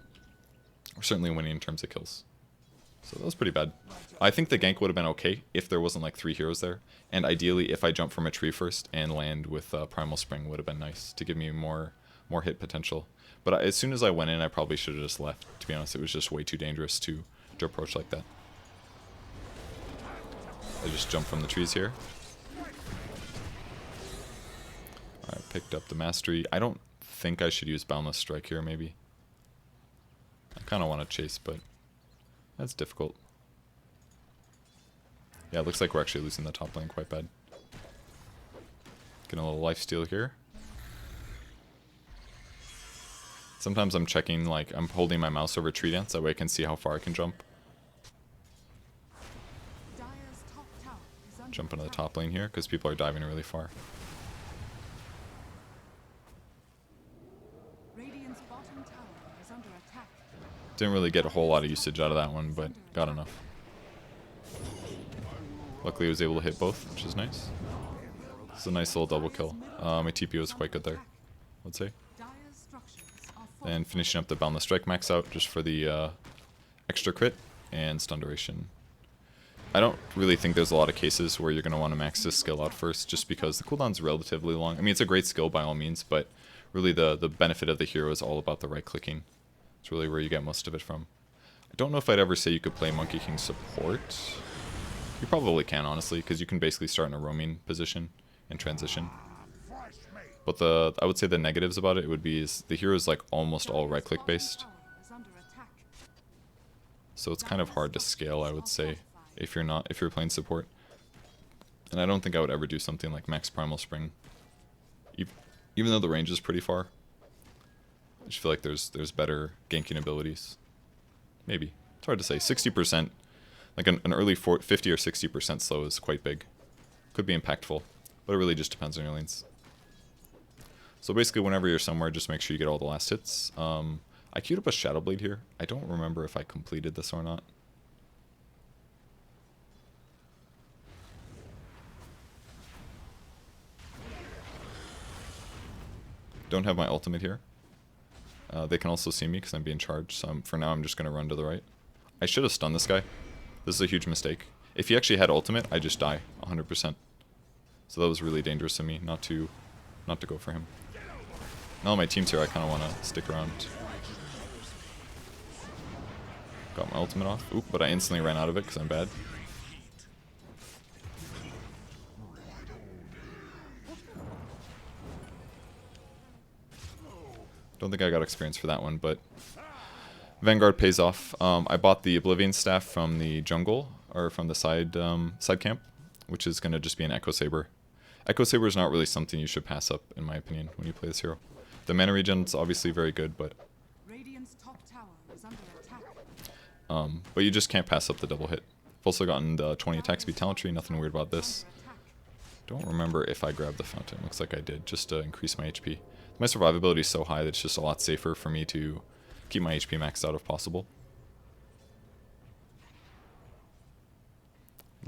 we're certainly winning in terms of kills. So that was pretty bad. I think the gank would have been okay if there wasn't like 3 heroes there. And ideally, if I jump from a tree first and land with Primal Spring, would have been nice to give me more hit potential. But as soon as I went in, I probably should have just left. To be honest, it was just way too dangerous to approach like that. I just jumped from the trees here. I picked up the Mastery. I don't think I should use Boundless Strike here, maybe. I kind of want to chase, but that's difficult. Yeah, it looks like we're actually losing the top lane quite bad. Getting a little lifesteal here. Sometimes I'm checking, like, I'm holding my mouse over tree dance, that way I can see how far I can jump. Jump into the top lane here, because people are diving really far. Didn't really get a whole lot of usage out of that one, but got enough. Luckily I was able to hit both, which is nice. It's a nice little double kill. My TP was quite good there, let's say. And finishing up the Boundless Strike max out just for the extra crit and stun duration. I don't really think there's a lot of cases where you're going to want to max this skill out first, just because the cooldown's relatively long. I mean, it's a great skill by all means, but really the benefit of the hero is all about the right clicking. It's really where you get most of it from. I don't know if I'd ever say you could play Monkey King support. You probably can, honestly, because you can basically start in a roaming position and transition. But I would say the negatives about it would be is the hero is like almost all right click based. So it's kind of hard to scale, I would say, if you're playing support. And I don't think I would ever do something like Max Primal Spring. Even though the range is pretty far. I just feel like there's better ganking abilities. Maybe. It's hard to say. 60%, like an early 50 or 60% slow is quite big. Could be impactful, but it really just depends on your lanes. So basically, whenever you're somewhere, just make sure you get all the last hits. I queued up a Shadow Blade here. I don't remember if I completed this or not. Don't have my ultimate here. They can also see me because I'm being charged, so for now I'm just going to run to the right. I should have stunned this guy. This is a huge mistake. If he actually had ultimate, I just die 100%. So that was really dangerous of me not to not to go for him. Now that my team's here, I kind of want to stick around. Got my ultimate off. Oop, but I instantly ran out of it because I'm bad. Don't think I got experience for that one, but Vanguard pays off. I bought the Oblivion Staff from the jungle, or from the side camp, which is going to just be an Echo Saber. Echo Saber is not really something you should pass up, in my opinion, when you play this hero. The mana regen's obviously very good, but but you just can't pass up the double hit. I've also gotten the 20 attack speed talent tree, nothing weird about this. Don't remember if I grabbed the fountain. Looks like I did, just to increase my HP. My survivability is so high that it's just a lot safer for me to keep my HP maxed out if possible.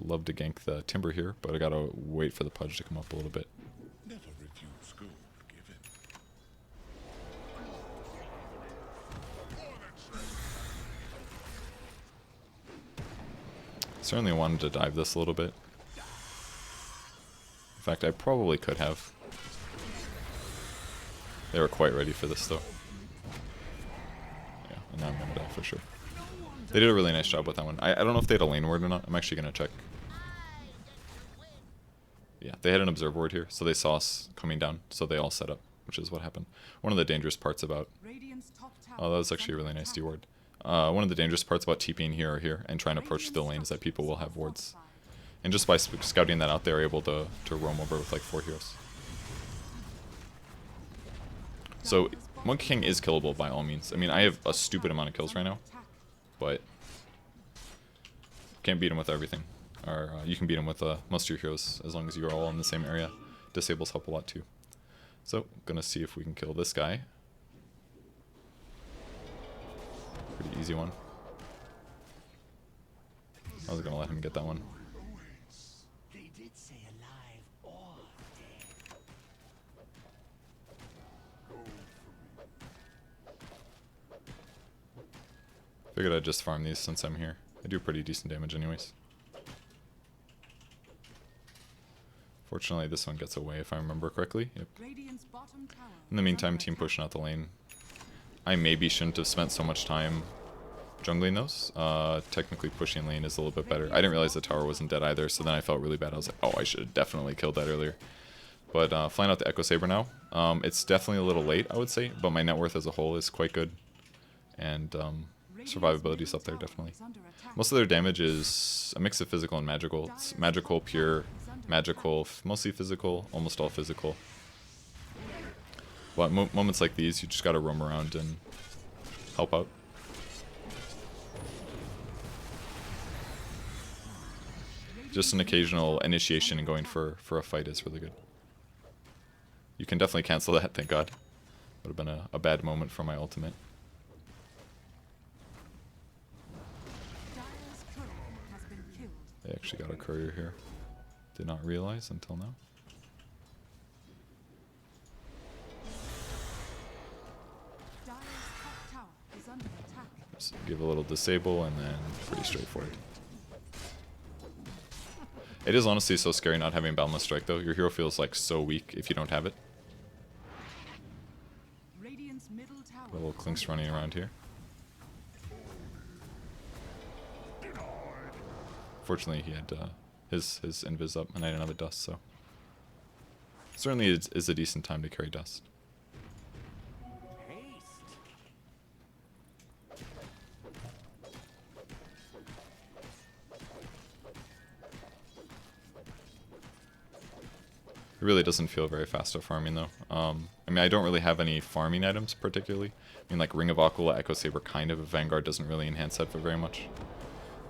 Love to gank the timber here, but I gotta wait for the Purge to come up a little bit. Never refuse gold given. Certainly wanted to dive this a little bit. In fact, I probably could have. They were quite ready for this though. Yeah, and now I'm gonna die for sure. They did a really nice job with that one. I don't know if they had a lane ward or not. I'm actually gonna check. Yeah, they had an observe ward here, so they saw us coming down, so they all set up, which is what happened. One of the dangerous parts about... Oh, that was actually a really nice D ward. One of the dangerous parts about TPing here or here and trying to approach the lane is that people will have wards. And just by scouting that out, they're able to roam over with like 4 heroes. So, Monkey King is killable by all means. I mean, I have a stupid amount of kills right now, but can't beat him with everything. Or you can beat him with most of your heroes as long as you're all in the same area. Disables help a lot too. So, gonna see if we can kill this guy. Pretty easy one. I was gonna let him get that one. Figured I'd just farm these since I'm here. I do pretty decent damage anyways. Fortunately, this one gets away if I remember correctly. Yep. In the meantime, team pushing out the lane. I maybe shouldn't have spent so much time jungling those. Technically pushing lane is a little bit better. I didn't realize the tower wasn't dead either, so then I felt really bad. I was like, oh, I should have definitely killed that earlier. But flying out the Echo Saber now. It's definitely a little late, I would say, but my net worth as a whole is quite good. And survivability is up there, definitely. Most of their damage is a mix of physical and magical. It's magical, pure, magical, mostly physical, almost all physical. But moments like these, you just gotta roam around and help out. Just an occasional initiation and going for a fight is really good. You can definitely cancel that, thank God. Would have been a bad moment for my ultimate. They actually got a courier here. Did not realize until now. Just give a little disable and then pretty straightforward. It is honestly so scary not having Boundless Strike though. Your hero feels like so weak if you don't have it. Little Clink's running around here. Fortunately, he had his invis up, and I didn't have a dust, so certainly it is a decent time to carry dust. It really doesn't feel very fast at farming though. I mean, I don't really have any farming items particularly. I mean, like Ring of Aquila, Echo Saber kind of, Vanguard doesn't really enhance that for very much.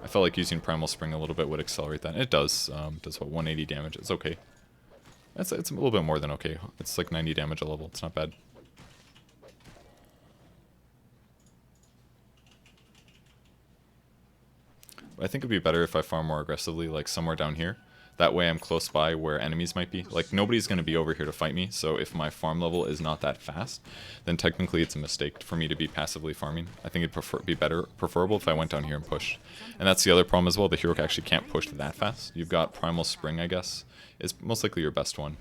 I felt like using Primal Spring a little bit would accelerate that. It does. Does what, 180 damage. It's okay. It's a little bit more than okay. It's like 90 damage a level. It's not bad. But I think it'd be better if I farm more aggressively, like somewhere down here. That way I'm close by where enemies might be. Like, nobody's going to be over here to fight me, so if my farm level is not that fast, then technically it's a mistake for me to be passively farming. I think it'd be preferable if I went down here and pushed. And that's the other problem as well, the hero actually can't push that fast. You've got Primal Spring, I guess, is most likely your best one.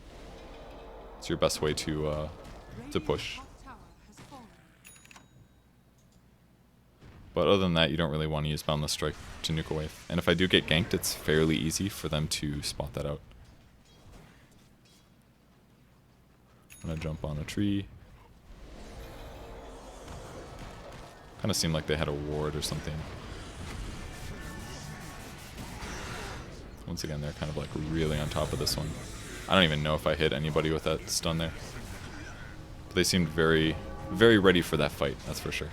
It's your best way to push. But other than that, you don't really want to use Boundless Strike to nuke away. And if I do get ganked, it's fairly easy for them to spot that out. I'm gonna jump on a tree. Kind of seemed like they had a ward or something. Once again, they're kind of like really on top of this one. I don't even know if I hit anybody with that stun there. But they seemed very, very ready for that fight, that's for sure.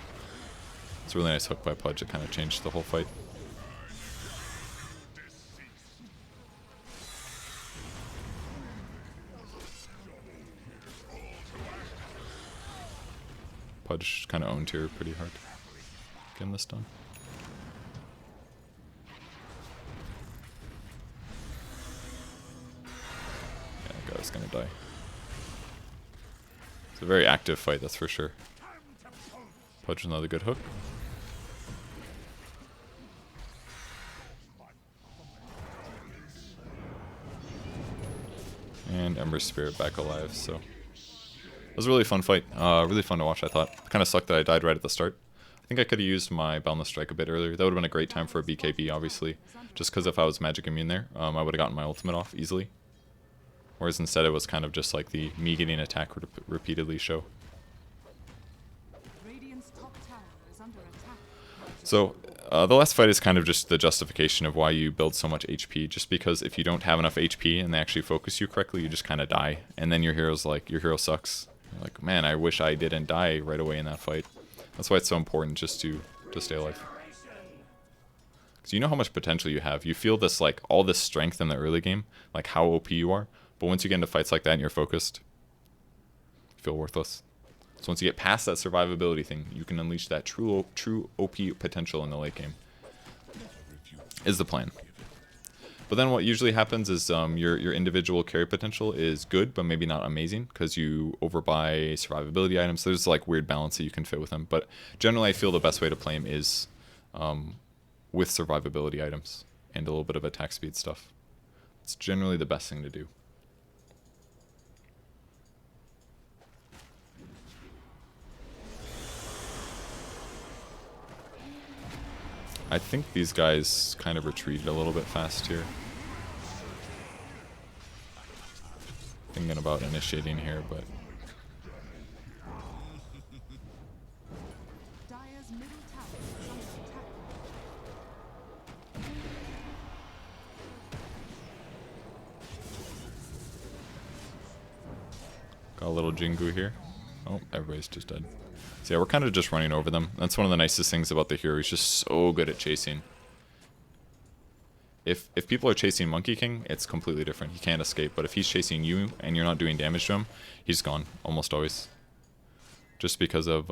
It's a really nice hook by Pudge. It kind of changed the whole fight. Pudge kind of owned here pretty hard. Getting this done. Yeah, that guy's gonna die. It's a very active fight, that's for sure. Pudge another good hook. And Ember Spirit back alive, so it was a really fun fight. Really fun to watch, I thought. It kind of sucked that I died right at the start. I think I could have used my Boundless Strike a bit earlier. That would have been a great time for a BKB, obviously. Just because if I was magic immune there, I would have gotten my ultimate off easily. Whereas instead it was kind of just like the me getting attack repeatedly show. So, the last fight is kind of just the justification of why you build so much HP, just because if you don't have enough HP and they actually focus you correctly, you just kind of die, and then your hero sucks. You're like, man, I wish I didn't die right away in that fight. That's why it's so important just to stay alive. Because you know how much potential you have. You feel this, like, all this strength in the early game, like how OP you are, but once you get into fights like that and you're focused, you feel worthless. So once you get past that survivability thing, you can unleash that true OP potential in the late game. Is the plan. But then what usually happens is your individual carry potential is good, but maybe not amazing, because you overbuy survivability items. So there's like weird balance that you can fit with them. But generally I feel the best way to play him is with survivability items and a little bit of attack speed stuff. It's generally the best thing to do. I think these guys kind of retreated a little bit fast here. Thinking about initiating here, but got a little Jingu here. Oh, everybody's just dead. So yeah, we're kind of just running over them. That's one of the nicest things about the hero. He's just so good at chasing. If people are chasing Monkey King, it's completely different. He can't escape. But if he's chasing you and you're not doing damage to him, he's gone almost always. Just because of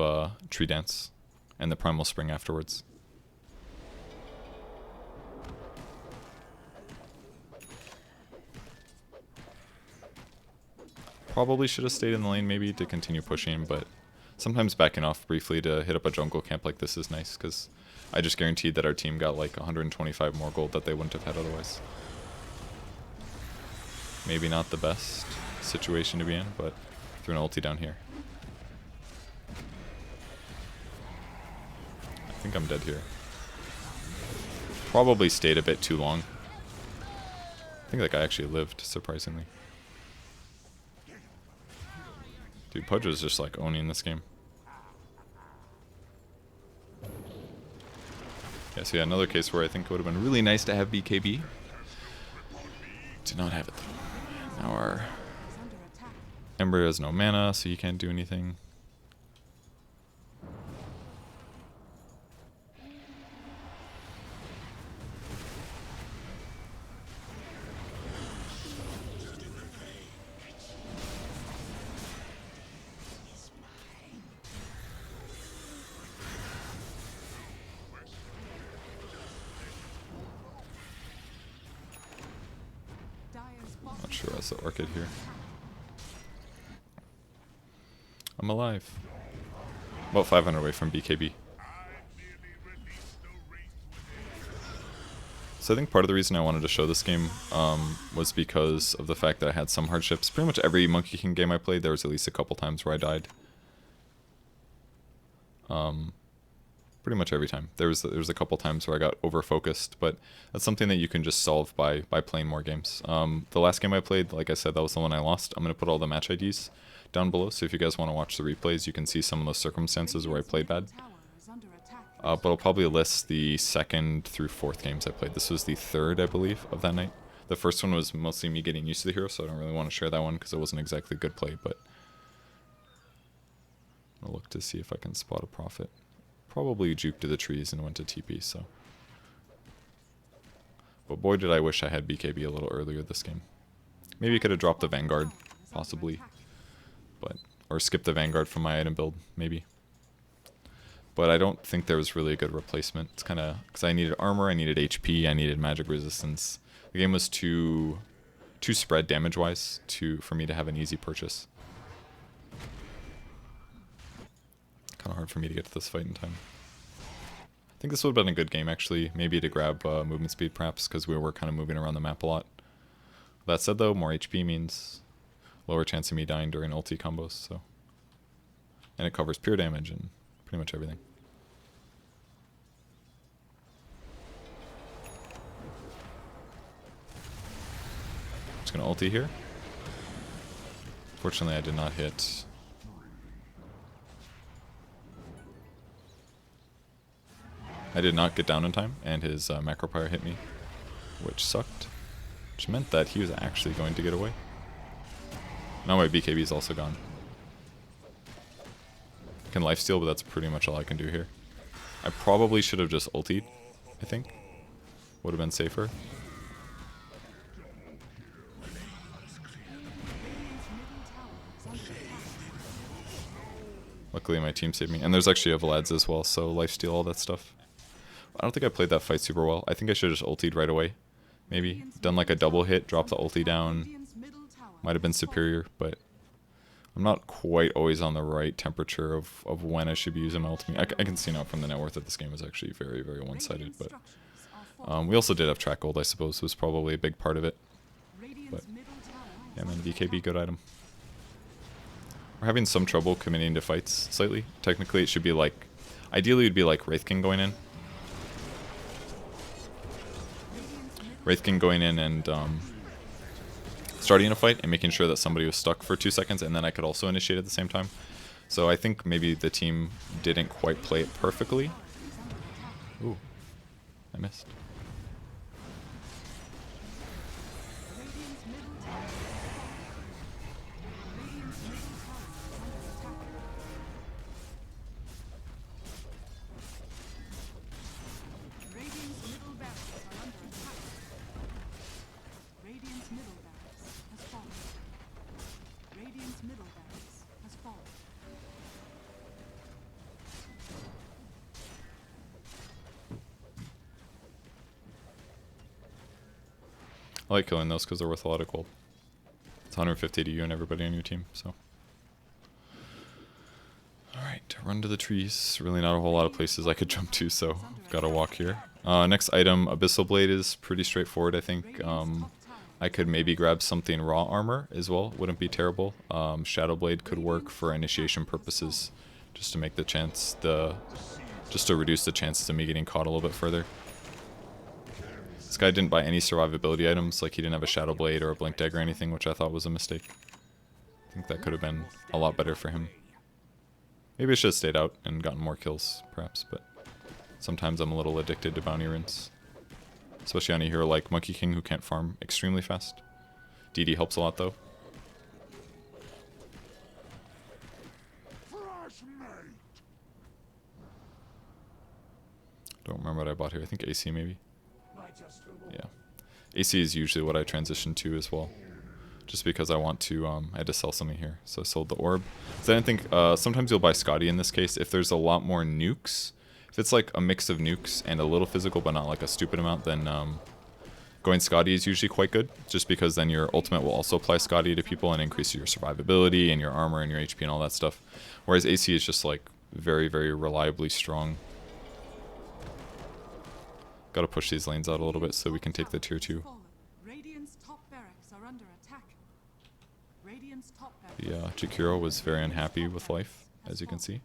Tree Dance and the Primal Spring afterwards. Probably should have stayed in the lane maybe to continue pushing, but sometimes backing off briefly to hit up a jungle camp like this is nice, because I just guaranteed that our team got like 125 more gold that they wouldn't have had otherwise. Maybe not the best situation to be in, but threw an ulti down here. I think I'm dead here. Probably stayed a bit too long. I think that guy actually lived, surprisingly. Dude, Pudge was just like owning this game. Yeah, so yeah, another case where I think it would have been really nice to have BKB. Did not have it though. Now our Ember has no mana, so he can't do anything. Not sure that's the Orchid here. I'm alive. About 500 away from BKB. So I think part of the reason I wanted to show this game was because of the fact that I had some hardships. Pretty much every Monkey King game I played, there was at least a couple times where I died. Pretty much every time. There was a couple times where I got over-focused, but that's something that you can just solve by playing more games. The last game I played, like I said, that was the one I lost. I'm going to put all the match IDs down below, so if you guys want to watch the replays, you can see some of those circumstances where I played bad. But I'll probably list the 2nd through 4th games I played. This was the 3rd, I believe, of that night. The first one was mostly me getting used to the hero, so I don't really want to share that one because it wasn't exactly good play, but I'll look to see if I can spot a profit. Probably juked to the trees and went to TP, so. But boy did I wish I had BKB a little earlier this game. Maybe I could have dropped the Vanguard, possibly. But, or skipped the Vanguard from my item build, maybe. But I don't think there was really a good replacement. It's kind of, because I needed armor, I needed HP, I needed magic resistance. The game was too spread damage-wise for me to have an easy purchase. Kind of hard for me to get to this fight in time. I think this would have been a good game, actually. Maybe to grab movement speed, perhaps, because we were kind of moving around the map a lot. That said, though, more HP means lower chance of me dying during ulti combos, so. And it covers pure damage and pretty much everything. Just gonna ulti here. Fortunately, I did not hit. I did not get down in time, and his macro pyre hit me, which sucked. Which meant that he was actually going to get away. Now my BKB is also gone. I can lifesteal, but that's pretty much all I can do here. I probably should have just ultied, I think. Would have been safer. Luckily my team saved me. And there's actually a Vlad's as well, so lifesteal, all that stuff. I don't think I played that fight super well. I think I should have just ultied right away. Maybe. Done like a double hit, drop the ulti down. Might have been superior, but I'm not quite always on the right temperature of when I should be using my ultimate. I can see now from the net worth that this game is actually very, very one-sided, but we also did have track gold, I suppose, was probably a big part of it. But yeah, man, BKB, good item. We're having some trouble committing to fights slightly. Technically, it should be like, ideally, it would be like Wraith King going in. Wraith King going in and starting a fight and making sure that somebody was stuck for 2 seconds, and then I could also initiate at the same time. So I think maybe the team didn't quite play it perfectly. Ooh, I missed. I like killing those because they're worth a lot of gold. It's 150 to you and everybody on your team, so. Alright, run to the trees. Really not a whole lot of places I could jump to, so I've got to walk here. Next item, Abyssal Blade is pretty straightforward, I think. I could maybe grab something raw armor as well, wouldn't be terrible. Shadow Blade could work for initiation purposes, just to make the chance, just to reduce the chances of me getting caught a little bit further. This guy didn't buy any survivability items, like he didn't have a Shadow Blade or a Blink Dagger or anything, which I thought was a mistake. I think that could have been a lot better for him. Maybe I should have stayed out and gotten more kills, perhaps, but sometimes I'm a little addicted to bounty runes. Especially on a hero like Monkey King who can't farm extremely fast. DD helps a lot though. Don't remember what I bought here. I think AC maybe. Yeah. AC is usually what I transition to as well. Just because I want to, I had to sell something here. So I sold the orb. So I didn't think, sometimes you'll buy Scotty in this case if there's a lot more nukes. If it's like a mix of nukes and a little physical but not like a stupid amount, then going Scotty is usually quite good. Just because then your ultimate will also apply Scotty to people and increase your survivability and your armor and your HP and all that stuff. Whereas AC is just like very, very reliably strong. Gotta push these lanes out a little bit so we can take the tier 2. The Jakiro was very unhappy with life, as you can see.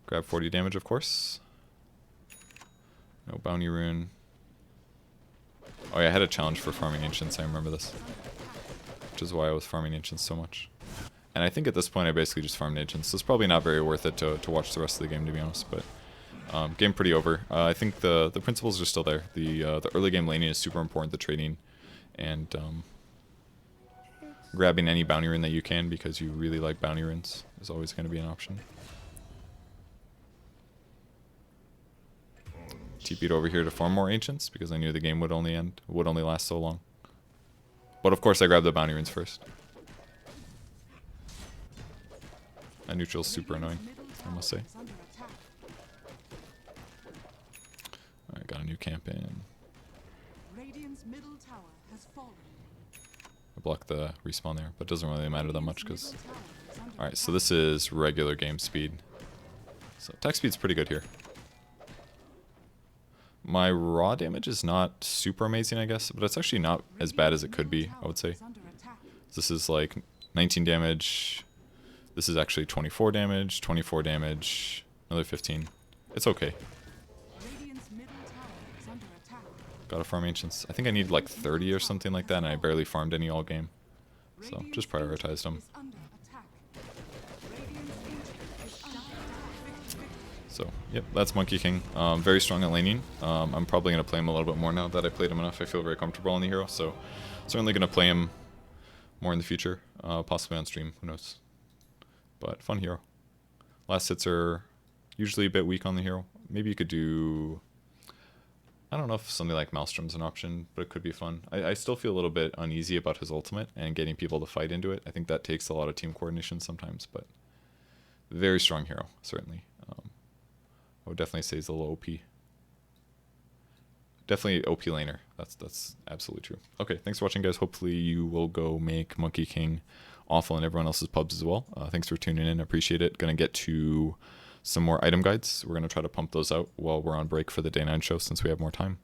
Grab 40 damage, of course. No bounty rune. Oh yeah, I had a challenge for farming ancients, I remember this. Which is why I was farming ancients so much. And I think at this point I basically just farmed ancients, so it's probably not very worth it to watch the rest of the game, to be honest, but game pretty over. I think the principles are still there. The early game laning is super important, the trading, and grabbing any bounty rune that you can because you really like bounty runes is always going to be an option. TP'd over here to farm more ancients because I knew the game would only last so long. But of course I grabbed the bounty runes first. That neutral's super annoying, I must say. Alright, got a new camp in. I blocked the respawn there, but it doesn't really matter that much because... Alright, so this is regular game speed. So attack speed's pretty good here. My raw damage is not super amazing, I guess, but it's actually not as bad as it could be, I would say. This is like 19 damage. This is actually 24 damage, another 15. It's okay. Gotta farm ancients. I think I need like 30 or something like that, and I barely farmed any all game. So just prioritized them. So, yep, that's Monkey King. Very strong at laning. I'm probably going to play him a little bit more now that I played him enough. I feel very comfortable on the hero, so certainly going to play him more in the future, possibly on stream, who knows. But fun hero. Last hits are usually a bit weak on the hero. Maybe you could do... I don't know if something like Maelstrom's an option, but it could be fun. I still feel a little bit uneasy about his ultimate and getting people to fight into it. I think that takes a lot of team coordination sometimes, but very strong hero, certainly. I would definitely say he's a little OP. Definitely OP laner. That's absolutely true. Okay, thanks for watching, guys. Hopefully you will go make Monkey King awful in everyone else's pubs as well. Thanks for tuning in. Appreciate it. Gonna get to some more item guides. We're gonna try to pump those out while we're on break for the Day 9 show since we have more time.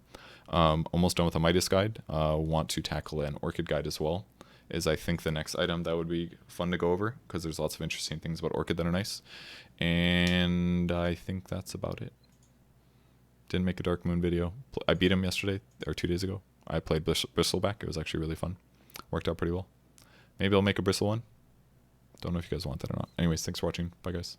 Almost done with a Midas guide. Want to tackle an Orchid guide as well. Is I think the next item that would be fun to go over because there's lots of interesting things about Orchid that are nice. And I think that's about it. Didn't make a Dark Moon video. I beat him yesterday or 2 days ago. I played Bristleback. It was actually really fun. Worked out pretty well. Maybe I'll make a Bristle one. Don't know if you guys want that or not. Anyways, thanks for watching. Bye, guys.